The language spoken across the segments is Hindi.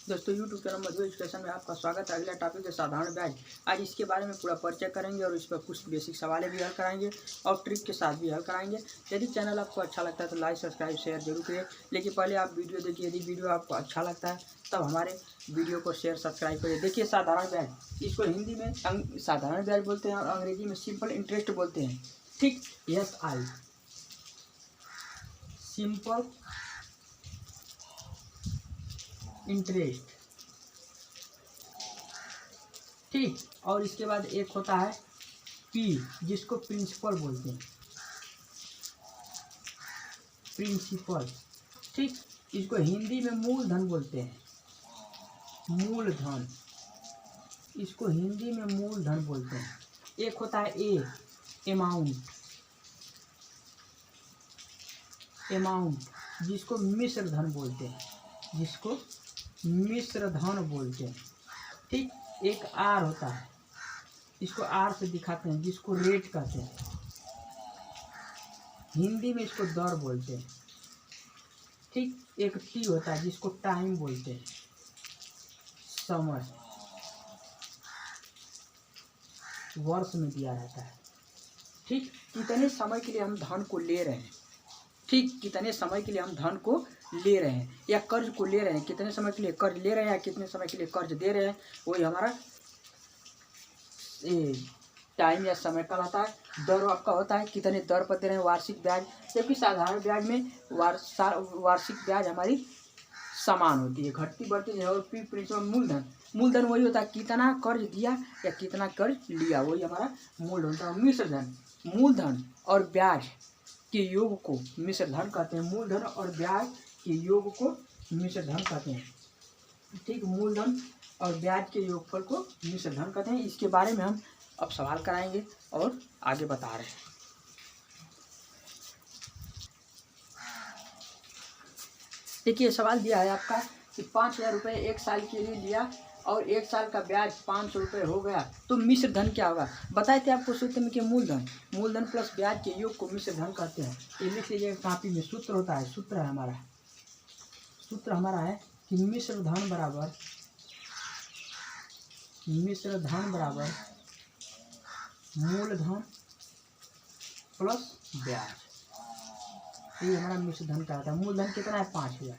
दोस्तों यूट्यूब चैनल मधु एजुकेशन में आपका स्वागत है। अगला टॉपिक है साधारण ब्याज। आज इसके बारे में पूरा परिचय करेंगे और इस पर कुछ बेसिक सवालें भी हल कराएंगे और ट्रिक के साथ भी हल कराएंगे। यदि चैनल आपको अच्छा लगता है तो लाइक सब्सक्राइब शेयर जरूर करें, लेकिन पहले आप वीडियो देखिए। यदि वीडियो आपको अच्छा लगता है तब हमारे वीडियो को शेयर सब्सक्राइब करिए। देखिए साधारण ब्याज, इसको हिंदी में साधारण ब्याज बोलते हैं और अंग्रेजी में सिंपल इंटरेस्ट बोलते हैं। ठीक, SI सिंपल इंटरेस्ट। ठीक, और इसके बाद एक होता है P जिसको प्रिंसिपल बोलते हैं, प्रिंसिपल। ठीक, इसको हिंदी में मूलधन बोलते हैं, मूलधन। इसको हिंदी में मूलधन बोलते हैं। एक होता है A अमाउंट, अमाउंट जिसको मिश्र धन बोलते हैं, जिसको मिश्र धन बोलते हैं। ठीक, एक R होता है, इसको R से दिखाते हैं, जिसको रेट कहते हैं। हिंदी में इसको दर बोलते हैं। ठीक, एक T होता है जिसको टाइम बोलते हैं, समय, वर्ष में दिया रहता है। ठीक, कितने समय के लिए हम धन को ले रहे हैं। ठीक, कितने समय के लिए हम धन को ले रहे हैं या कर्ज को ले रहे हैं, कितने समय के लिए कर्ज ले रहे हैं या कितने समय के लिए कर्ज दे रहे हैं, वही हमारा टाइम या समय कहलाता है। दर आपका होता है कितने दर पर दे रहे हैं, वार्षिक ब्याज। जबकि साधारण ब्याज में वार्षिक ब्याज हमारी समान होती है, घटती बढ़ती है। और फिर प्रिंसिपल मूलधन, मूलधन वही होता है कितना कर्ज दिया या कितना कर्ज लिया, वही हमारा मूलधन होता है। मिश्र धन, मूलधन और ब्याज के योग को मिश्र धन कहते हैं। मूलधन और ब्याज के योग को मिश्र धन कहते हैं। ठीक, मूलधन और ब्याज के योगफल को मिश्र धन कहते हैं। इसके बारे में हम अब सवाल कराएंगे और आगे बता रहे हैं। देखिए सवाल दिया है आपका कि 5,000 रुपये एक साल के लिए लिया और एक साल का ब्याज 500 रुपये हो गया, तो मिश्र धन क्या होगा। बताए थे आपको सूत्र में कि मूलधन, मूलधन प्लस ब्याज के योग को मिश्र धन कहते हैं। ये लिख लीजिए कॉपी में। सूत्र होता है, सूत्र है हमारा, सूत्र हमारा है कि मिश्र धन बराबर, मिश्र धन बराबर मूलधन प्लस ब्याज। ये हमारा मिश्र धन का आता है। मूलधन कितना है 5,000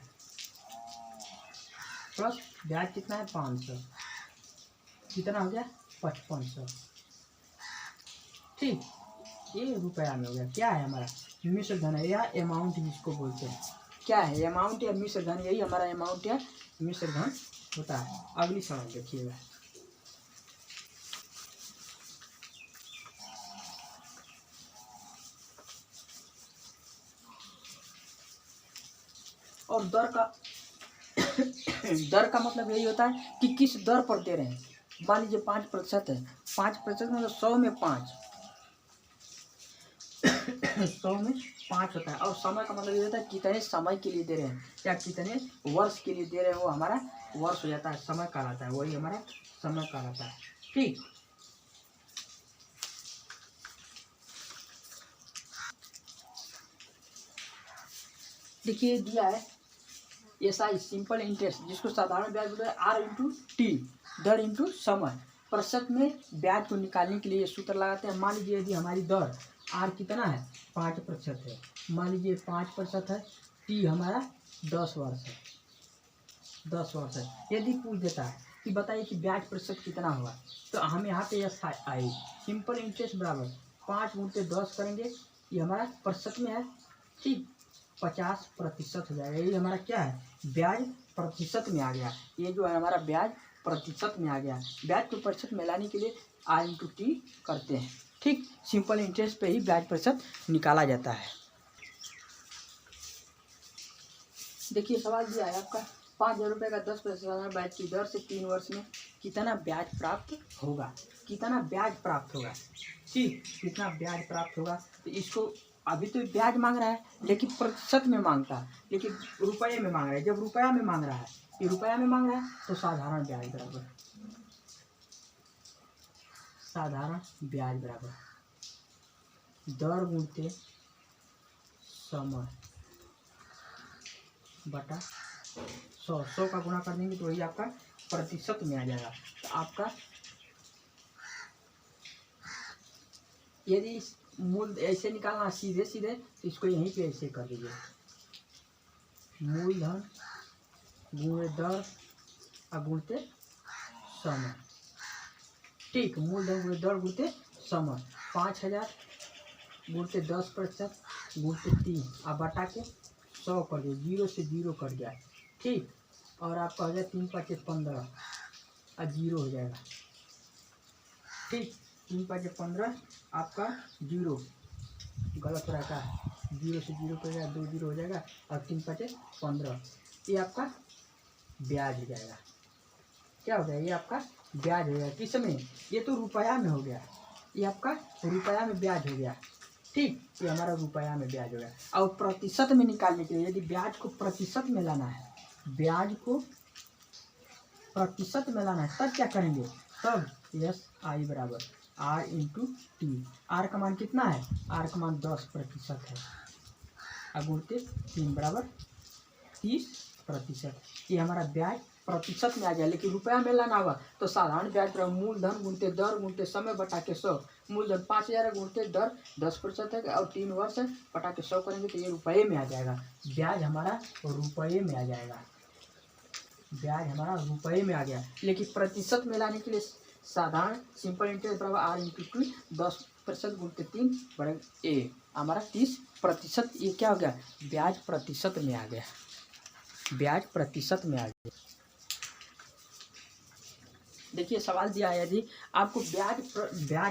प्लस ब्याज कितना है 500, कितना हो गया 5500। ठीक, ये रुपया में हो गया। क्या है हमारा मिश्र धन है या अमाउंट जिसको बोलते हैं। क्या है अमाउंट या मिश्र धन, यही हमारा अमाउंट या मिश्र धन होता है। अगली सवाल देखिएगा। और दर का दर का मतलब यही होता है कि किस दर पर दे रहे हैं। मान लीजिए 5% है, 5% मतलब 100 में 5 100 में 5 होता है। और समय का मतलब ये होता है कितने समय के लिए दे रहे हैं या कितने वर्ष के लिए दे रहे हैं, वो हमारा वर्ष हो जाता है, समय कहलाता है, वही हमारा समय कहलाता है। ठीक, देखिए दिया है SI सिंपल इंटरेस्ट जिसको साधारण ब्याज बोलते हैं, R इंटू T दर इंटू समय। प्रतिशत में ब्याज को निकालने के लिए ये सूत्र लगाते हैं। मान लीजिए यदि हमारी दर R कितना है 5% है, मान लीजिए 5% है, T हमारा 10 वर्ष है, 10 वर्ष है। यदि पूछ देता है कि बताइए कि ब्याज प्रतिशत कितना होगा, तो हम यहाँ पे SI सिंपल इंटरेस्ट बराबर 5 गुणित 10 करेंगे, ये हमारा प्रतिशत में है। ठीक, 50% हो जाएगा। ये हमारा क्या है ब्याज प्रतिशत में आ गया। ये जो है हमारा ब्याज प्रतिशत में आ गया। ब्याज को प्रतिशत में लाने के लिए R इंटू T करते हैं। ठीक, सिंपल इंटरेस्ट पे ही ब्याज प्रतिशत निकाला जाता है। देखिए सवाल दिया है आपका 5,000 रुपये का 10% ब्याज की दर से 3 वर्ष में कितना ब्याज प्राप्त होगा, कितना ब्याज प्राप्त होगा। ठीक, कितना ब्याज प्राप्त होगा, तो इसको अभी तो ब्याज मांग रहा है लेकिन प्रतिशत में मांगता है, लेकिन रुपये में मांग रहा है। जब रुपया में मांग रहा है, ये रुपया में मांग रहा है, तो साधारण ब्याज बराबर, साधारण ब्याज बराबर दर गुणते समय बटा 100 का गुणा कर देंगे तो वही आपका प्रतिशत में आ जाएगा। तो आपका यदि मूल ऐसे निकालना सीधे सीधे तो इसको यहीं पे ऐसे कर दीजिए, मूलधन गुणे दर गुणते समय। ठीक, मूलधन गुणे दर गुणते समय। 5000 गुणते 10% गुणते 3 आप बटा के 100 कर दिए, 0 से 0 कट गया। ठीक, और आपका हो जाए 3 5 15 और 0 हो जाएगा। ठीक, 3 5 15 आपका 0 गलत रहता है, 0 से 0 कट जाएगा, 2 0 हो जाएगा और 3 5 15 ये आपका ब्याज हो जाएगा। क्या हो जाएगा? ये आपका ब्याज हो जाएगा। किस में? ये तो रुपया में हो गया, ये आपका रुपया में ब्याज हो गया। ठीक, ये हमारा रुपया में ब्याज हो गया। और प्रतिशत में निकालने के लिए यदि ब्याज को प्रतिशत में लाना है, ब्याज को प्रतिशत में लाना है, तब क्या करेंगे? तब SI बराबर R इंटू टी। आर का मान कितना है? आर का मान 10% है, गुणते 3 बराबर 30%। ये हमारा ब्याज प्रतिशत में आ गया। लेकिन रुपया में लाना होगा तो साधारण ब्याज पर मूलधन गुणते दर गुणते समय बटा के 100। मूलधन 5000 गुणते दर 10% है और 3 वर्ष है, बटा के 100 करेंगे तो ये रुपये में आ जाएगा। ब्याज हमारा रुपये में आ जाएगा, ब्याज हमारा रुपये में आ गया। लेकिन प्रतिशत में लाने के लिए साधारण सिंपल इंटरेस्ट बराबर R इंटू टी, 10% गुणते 3 बड़े ए, हमारा 30%। ये क्या हो गया? ब्याज प्रतिशत में आ गया, ब्याज प्रतिशत में आ गया। देखिए सवाल दिया है, यदि आपको ब्याज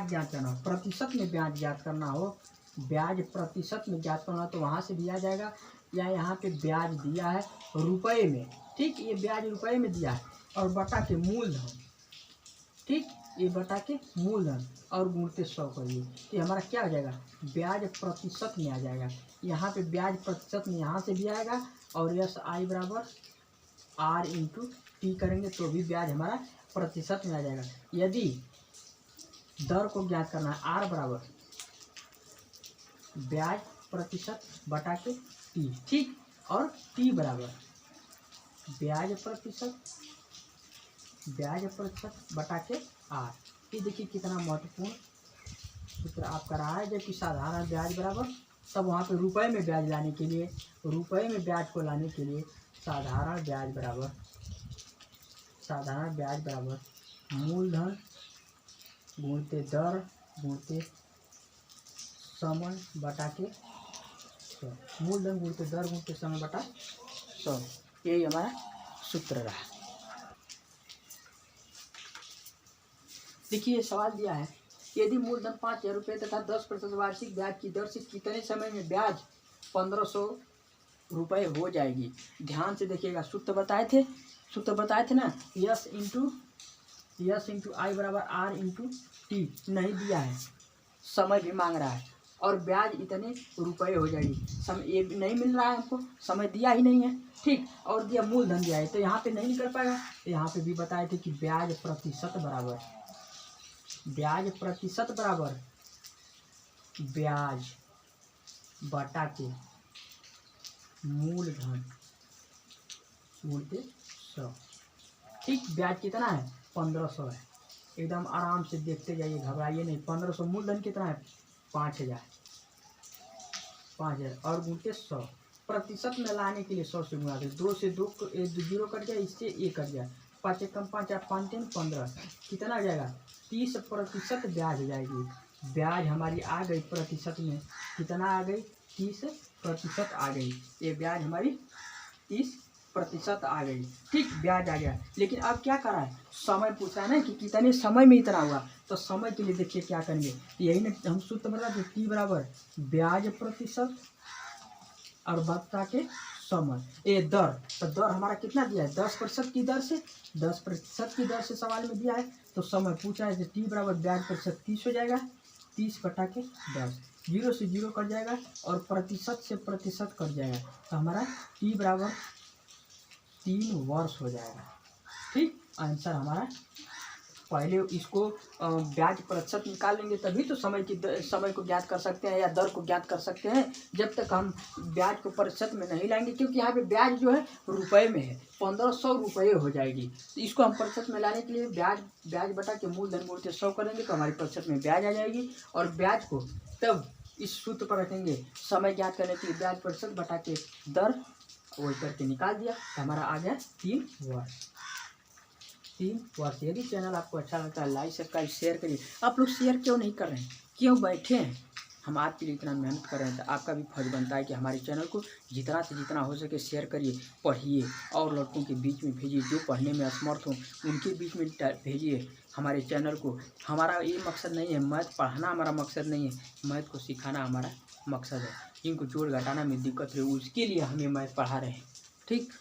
ज्ञात करना हो, प्रतिशत में ब्याज ज्ञात करना हो, ब्याज प्रतिशत में ज्ञात करना हो तो वहाँ से दिया जाएगा, या यहाँ पे ब्याज दिया है रुपये में। ठीक, ये ब्याज रुपये में दिया है और बटा के मूलधन। ठीक, ये बटा के मूलधन और गुणते 100 करिए, ये हमारा क्या हो जाएगा? ब्याज प्रतिशत में आ जाएगा। यहाँ पे ब्याज प्रतिशत में यहाँ से भी आएगा और SI बराबर R इंटू टी करेंगे तो भी ब्याज हमारा प्रतिशत में आ जाएगा। यदि दर को ज्ञात करना है, R बराबर ब्याज प्रतिशत बटा के टी। ठीक, और टी बराबर ब्याज प्रतिशत बटा के R। ये देखिए कितना महत्वपूर्ण सूत्र आपका रहा है। जबकि साधारण ब्याज बराबर, तब वहाँ पे रुपए में ब्याज लाने के लिए, रुपए में ब्याज को लाने के लिए साधारण ब्याज बराबर मूलधन गुणते दर गुणते समय बटा के 100। मूलधन गुणते दर गुणते समय बटा 100, यही हमारा सूत्र रहा। देखिए सवाल दिया है, यदि मूलधन 5000 रुपये तथा 10% वार्षिक ब्याज की दर से कितने समय में ब्याज 1500 रुपये हो जाएगी? ध्यान से देखिएगा, सूत्र बताए थे ना, यस इंटू आई बराबर R इंटू टी नहीं दिया है, समय भी मांग रहा है और ब्याज इतने रुपये हो जाएगी। समय ये भी नहीं मिल रहा है हमको, समय दिया ही नहीं है। ठीक, और दिया मूलधन दिया है तो यहाँ पे नहीं निकल पाएगा। यहाँ पे भी बताए थे कि ब्याज प्रतिशत बराबर ब्याज बटा के मूलधन गुणते 100। ठीक, ब्याज कितना है? 1500 है। एकदम आराम से देखते जाइए, घबराइए नहीं। 1500 मूलधन कितना है? 5000 और गुणते 100। प्रतिशत में लाने के लिए 100 से गुणा करें, 2 से 2 0 कट गया, इससे 1 कट गया, 5 1 कम 5 8 5 3 15, कितना आ जाएगा? 30% ब्याज हो जाएगी। ब्याज हमारी आ गई प्रतिशत में, कितना आ गई? 30% आ गई। ये ब्याज हमारी 30% आ गई। ठीक, ब्याज आ गया। लेकिन अब क्या करा है? समय पूछा है ना कि कितने समय में इतना हुआ, तो समय के लिए देखिए क्या करेंगे, यही ना हम सूत्र बता दें, टी बराबर ब्याज प्रतिशत और बता के समय, ये दर, तो दर हमारा कितना दिया है? 10% की दर से, 10% की दर से सवाल में दिया है। तो समय पूछा है, टी बराबर ब्याज प्रतिशत 30 हो जाएगा, 30 बटा के 10, 0 से 0 कट जाएगा और प्रतिशत से प्रतिशत कट जाएगा, तो हमारा टी बराबर 3 वर्ष हो जाएगा। ठीक, आंसर हमारा पहले इसको ब्याज प्रतिशत निकाल लेंगे तभी तो समय को ज्ञात कर सकते हैं या दर को ज्ञात कर सकते हैं। जब तक हम ब्याज को प्रतिशत में नहीं लाएंगे, क्योंकि यहाँ पे ब्याज जो है रुपए में है, 1500 रुपये हो जाएगी। तो इसको हम प्रतिशत में लाने के लिए ब्याज बटा के मूलधन गुणित 100 करेंगे तो हमारी प्रतिशत में ब्याज आ जाएगी। और ब्याज को तब इस सूत्र पर रखेंगे, समय ज्ञात करने के लिए ब्याज प्रतिशत बटा के दर वही करके निकाल दिया तो हमारा आ गया 3 वर्ष। यदि चैनल आपको अच्छा लगता है लाइक सब्सक्राइब शेयर करिए। आप लोग शेयर क्यों नहीं कर रहे हैं, क्यों बैठे हैं? हम आपके लिए इतना मेहनत कर रहे हैं तो आपका भी फर्ज बनता है कि हमारे चैनल को जितना से जितना हो सके शेयर करिए, पढ़िए और लड़कों के बीच में भेजिए। जो पढ़ने में असमर्थ हों उनके बीच में भेजिए हमारे चैनल को। हमारा ये मकसद नहीं है, मैथ पढ़ाना हमारा मकसद नहीं है, मैथ को सिखाना हमारा मकसद है। इनको जोड़ घटाना में दिक्कत रहे उसके लिए हमें मैथ पढ़ा रहे हैं। ठीक,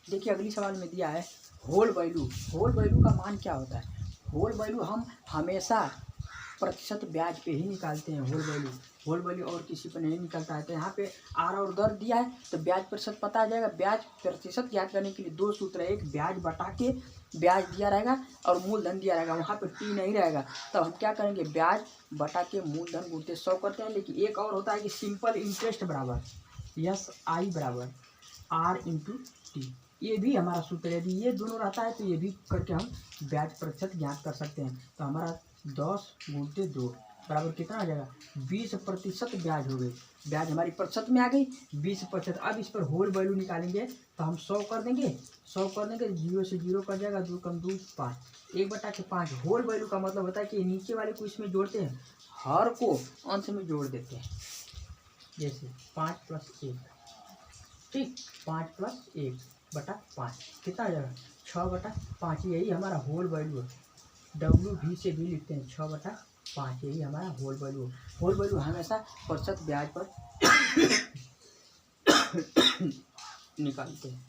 देखिए अगली सवाल में दिया है होल वैल्यू। होल वैल्यू का मान क्या होता है? होल वैल्यू हम हमेशा प्रतिशत ब्याज पे ही निकालते हैं। होल वैल्यू और किसी पर नहीं निकलता है। तो यहाँ पे आर और दर दिया है तो ब्याज प्रतिशत पता आ जाएगा। ब्याज प्रतिशत ज्ञात करने के लिए 2 सूत्र है, एक ब्याज बटा के ब्याज दिया रहेगा और मूलधन दिया रहेगा, वहाँ पे टी नहीं रहेगा। तो हम क्या करेंगे, ब्याज बटा के मूलधन गुणित 100 करते हैं। लेकिन एक और होता है कि सिंपल इंटरेस्ट बराबर SI बराबर R इंटू टी, ये भी हमारा सूत्र है। यदि ये दोनों रहता है तो ये भी करके हम ब्याज प्रतिशत ज्ञात कर सकते हैं। तो हमारा 10 गुणित 2 बराबर कितना आ जाएगा, 20% ब्याज हो गई। ब्याज हमारी प्रतिशत में आ गई 20%। अब इस पर होल वैल्यू निकालेंगे तो हम 100 कर देंगे, 0 से 0 कर जाएगा, 2 कम 2 5, 1/5। होल वैल्यू का मतलब होता है कि नीचे वाले को इसमें जोड़ते हैं, हर को अंश में जोड़ देते हैं। जैसे 5 + 1, ठीक, 5 + 1/5 कितना आ जाएगा, 6/5। यही हमारा होल वैल्यू है। WV से भी लिखते हैं 6/5, यही हमारा होल वैल्यू। होल वैल्यू हमेशा प्रतिशत ब्याज पर निकालते हैं।